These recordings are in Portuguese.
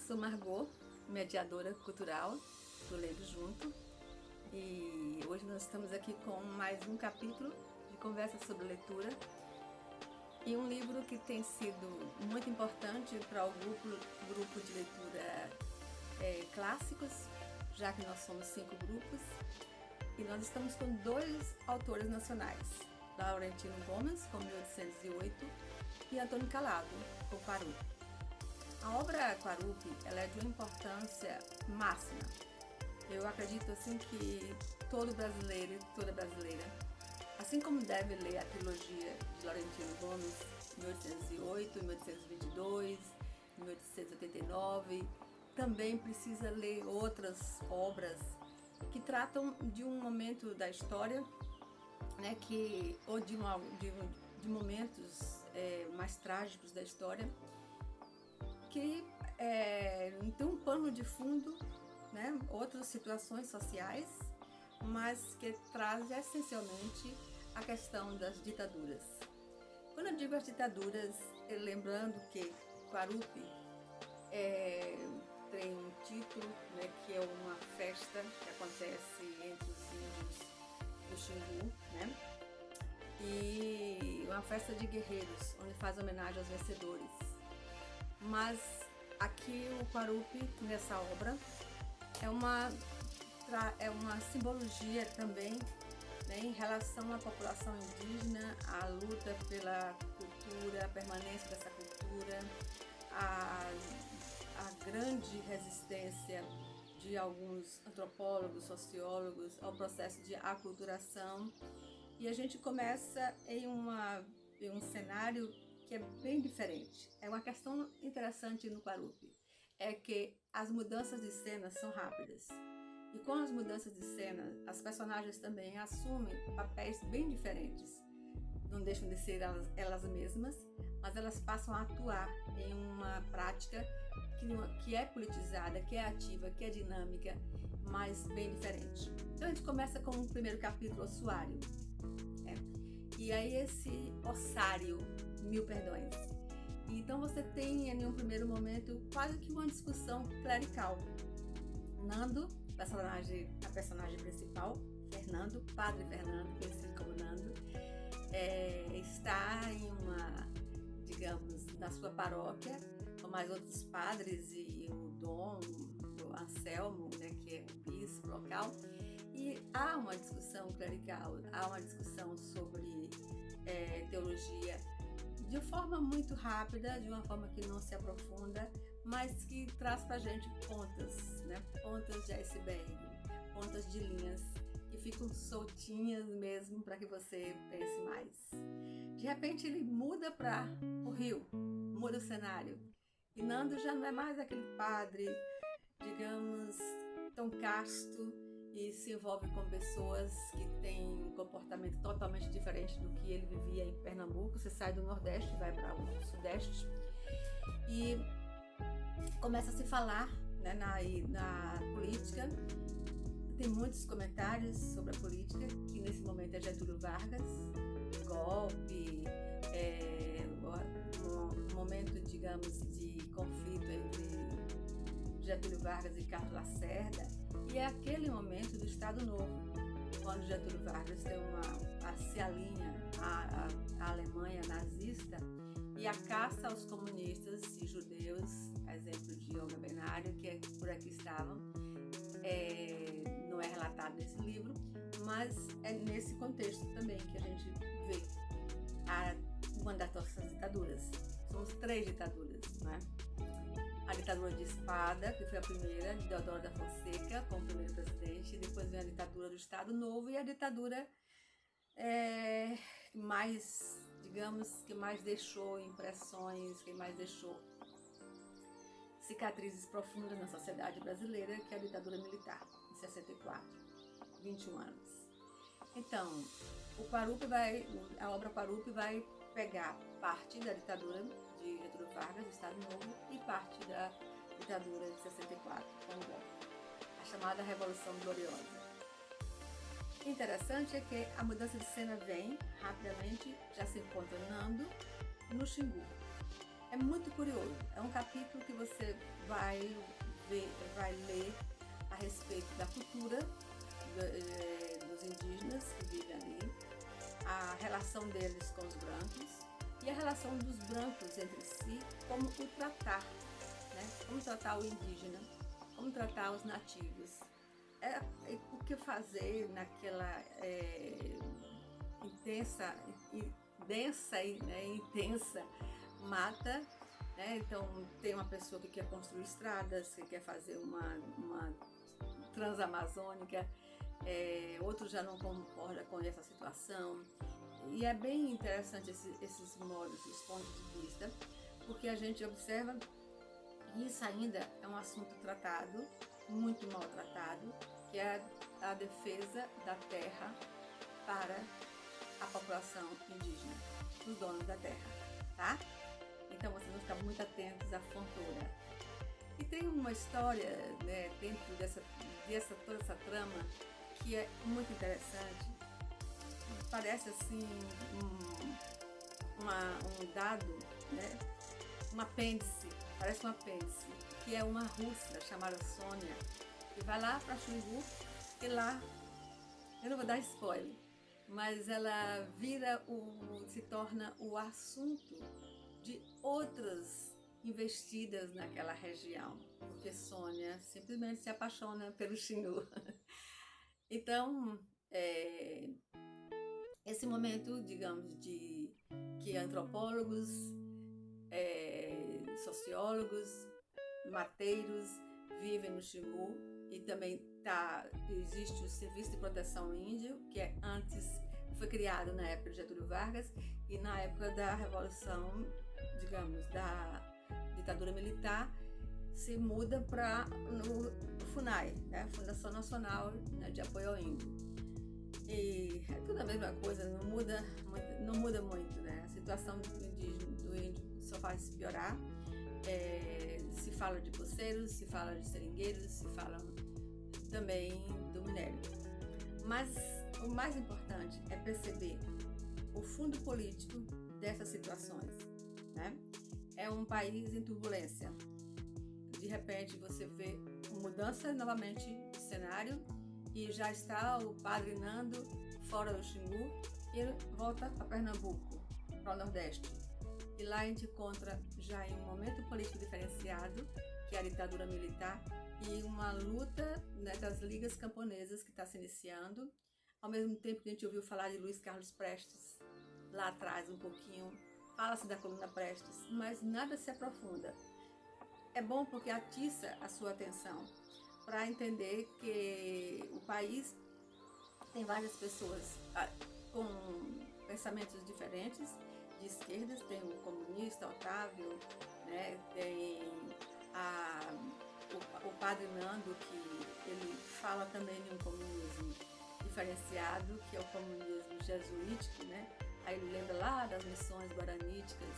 sou Margot, mediadora cultural do Lendo Junto, e hoje nós estamos aqui com mais um capítulo de conversa sobre leitura e um livro que tem sido muito importante para o grupo de leitura clássicos, já que nós somos 5 grupos, e nós estamos com 2 autores nacionais, Laurentino Gomes, com 1808, e Antônio Calado, com Quarupi. A obra Quarupi, ela é de uma importância máxima. Eu acredito assim que todo brasileiro e toda brasileira, assim como deve ler a trilogia de Laurentino Gomes, 1808, 1822, 1889, também precisa ler outras obras que tratam de um momento da história, né, ou de momentos mais trágicos da história, que tem um pano de fundo, né, outras situações sociais, mas que traz essencialmente a questão das ditaduras. Quando eu digo as ditaduras, lembrando que Quarupi tem um título, né, que é uma festa que acontece entre os índios do Xingu, né, e uma festa de guerreiros, onde faz homenagem aos vencedores. Mas aqui o Quarupi, nessa obra, é uma simbologia também, né, em relação à população indígena, à luta pela cultura, a permanência dessa cultura, a grande resistência de alguns antropólogos, sociólogos ao processo de aculturação. E a gente começa em um cenário que é bem diferente. É uma questão interessante no Quarupi, é que as mudanças de cena são rápidas. E com as mudanças de cena, as personagens também assumem papéis bem diferentes. Não deixam de ser elas mesmas, mas elas passam a atuar em uma prática que é politizada, que é ativa, que é dinâmica, mas bem diferente. Então a gente começa com o primeiro capítulo, Ossuário. E aí esse ossário, mil perdões. Então você tem em um primeiro momento quase que uma discussão clerical. Nando, a personagem principal, Fernando, Padre Fernando, conhecido como Nando, está em na sua paróquia, com mais outros padres e o Dom, o Anselmo, né, que é o bispo local, e há uma discussão clerical, há uma discussão sobre teologia, de forma muito rápida, de uma forma que não se aprofunda, mas que traz pra gente pontas, né? Pontas de iceberg, pontas de linhas que ficam soltinhas mesmo para que você pense mais. De repente ele muda para o Rio, muda o cenário, e Nando já não é mais aquele padre, digamos, tão casto, e se envolve com pessoas que têm um comportamento totalmente diferente do que ele vivia em Pernambuco. Você sai do Nordeste, vai para o Sudeste e começa a se falar, né, na política. Tem muitos comentários sobre a política, que nesse momento é Getúlio Vargas, golpe, um momento, digamos, de conflito entre Getúlio Vargas e Carlos Lacerda, e é aquele momento do Estado Novo, quando Getúlio Vargas se alinha à Alemanha nazista e a caça aos comunistas e judeus, exemplo de Olga Benário, que por aqui estavam, não é relatado nesse livro, mas é nesse contexto também que a gente vê uma das nossas ditaduras. Somos 3 ditaduras, né? A ditadura de Espada, que foi a primeira, de Deodoro da Fonseca, como primeiro presidente. Depois vem a ditadura do Estado Novo e a ditadura que mais deixou impressões, que mais deixou cicatrizes profundas na sociedade brasileira, que é a ditadura militar, em 64, 21 anos. Então, a obra Quarupi vai pegar parte da ditadura de Getúlio Vargas, do Estado Novo, e parte da ditadura de 64, com o golpe, a chamada Revolução Gloriosa. O interessante é que a mudança de cena vem rapidamente, já se encontra Nando no Xingu. É muito curioso. É um capítulo que você vai ler a respeito da cultura dos indígenas que vivem ali, a relação deles com os brancos e a relação dos brancos entre si, como o tratar, né? Como tratar o indígena, como tratar os nativos. O que fazer naquela densa e intensa mata, né? Então tem uma pessoa que quer construir estradas, que quer fazer uma transamazônica, outro já não concorda com essa situação. E é bem interessante esses modos, os pontos de vista, porque a gente observa que isso ainda é um assunto tratado, muito maltratado, que é a defesa da terra para a população indígena, os donos da terra, tá? Então vocês vão ficar muito atentos à fontoura. E tem uma história, né, dentro toda essa trama que é muito interessante. Parece assim um dado, né? Um apêndice, parece um apêndice, que é uma russa chamada Sônia, que vai lá para Xingu e lá, eu não vou dar spoiler, mas ela se torna o assunto de outras investidas naquela região, porque Sônia simplesmente se apaixona pelo Xingu. Então, esse momento, digamos, de que antropólogos, sociólogos, mateiros vivem no Xingu, e também existe o Serviço de Proteção Índio, que foi criado na época de Getúlio Vargas e na época da Revolução, digamos, da ditadura militar, se muda para o FUNAI, né? Fundação Nacional, né, de Apoio ao Índio. E é tudo a mesma coisa, não muda muito, né? A situação do índio só faz piorar. Se fala de poceiros, se fala de seringueiros, se fala também do minério. Mas o mais importante é perceber o fundo político dessas situações, né? É um país em turbulência. De repente você vê mudança novamente de cenário e já está o padre Nando fora do Xingu e volta para Pernambuco, para o Nordeste. E lá a gente encontra já em um momento político diferenciado, que é a ditadura militar, e uma luta, né, das ligas camponesas que está se iniciando, ao mesmo tempo que a gente ouviu falar de Luiz Carlos Prestes, lá atrás um pouquinho, fala-se da coluna Prestes, mas nada se aprofunda. É bom porque atiça a sua atenção para entender que o país tem várias pessoas com pensamentos diferentes, de esquerdas, tem o comunista Otávio, né? Tem o padre Nando, que ele fala também de um comunismo diferenciado, que é o comunismo jesuítico, né? Aí ele lembra lá das missões guaraníticas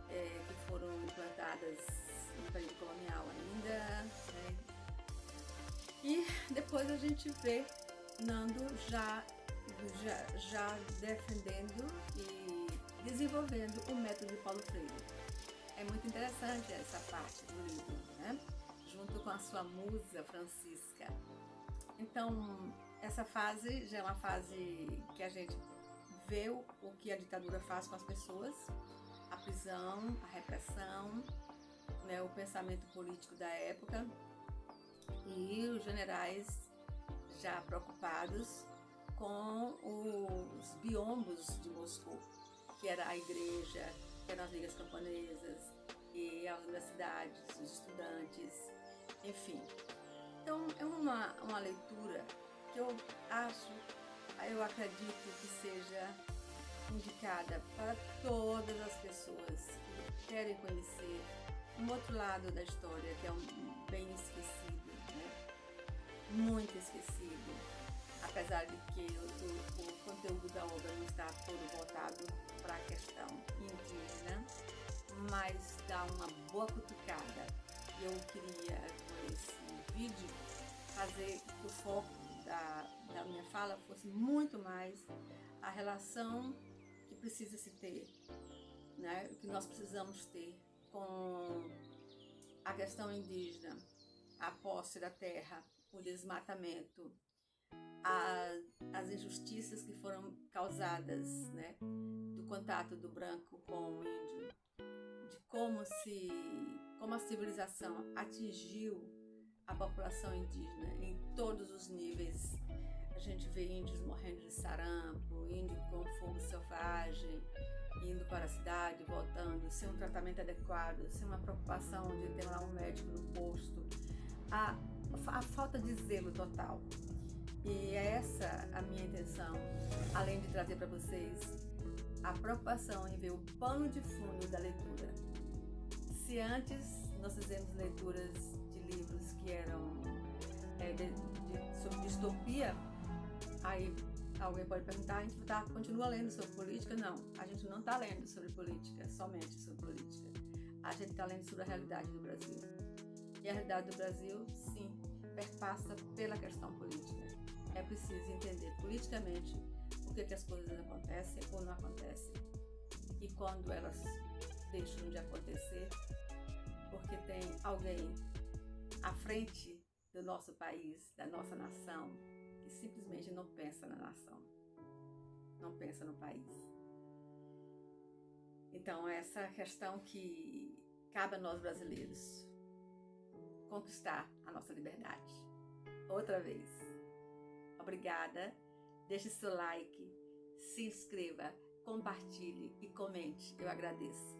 que foram implantadas no período colonial ainda, né? E depois a gente vê Nando já defendendo e desenvolvendo o método de Paulo Freire. É muito interessante essa parte do livro, né? Junto com a sua musa Francisca. Então, essa fase já é uma fase que a gente vê o que a ditadura faz com as pessoas, a prisão, a repressão, né, o pensamento político da época, e os generais já preocupados com os biombos de Moscou, que era a igreja, que eram as ligas camponesas, e as universidades, os estudantes, enfim. Então é uma leitura que eu acredito que seja indicada para todas as pessoas que querem conhecer um outro lado da história, que é bem esquecido, né? Muito esquecido, apesar de que o conteúdo da obra não está todo voltado para a questão indígena, mas dá uma boa cutucada. E eu queria, com esse vídeo, fazer que o foco da minha fala fosse muito mais a relação que precisa se ter, né? O que nós precisamos ter com a questão indígena, a posse da terra, o desmatamento, as injustiças que foram causadas, né, do contato do branco com o índio, de como a civilização atingiu a população indígena em todos os níveis. A gente vê índios morrendo de sarampo, índio com fogo selvagem, indo para a cidade, voltando, sem um tratamento adequado, sem uma preocupação de ter lá um médico no posto, a falta de zelo total. E é essa a minha intenção, além de trazer para vocês a preocupação em ver o pano de fundo da leitura. Se antes nós fizemos leituras de livros que eram sobre distopia, aí alguém pode perguntar, a gente continua lendo sobre política? Não, a gente não está lendo sobre política, somente sobre política. A gente está lendo sobre a realidade do Brasil. E a realidade do Brasil, sim, perpassa pela questão política. É preciso entender politicamente por que as coisas acontecem ou não acontecem. E quando elas deixam de acontecer, porque tem alguém à frente do nosso país, da nossa nação, que simplesmente não pensa na nação, não pensa no país. Então, essa é a questão que cabe a nós brasileiros, conquistar a nossa liberdade. Outra vez. Obrigada, deixe seu like, se inscreva, compartilhe e comente, eu agradeço.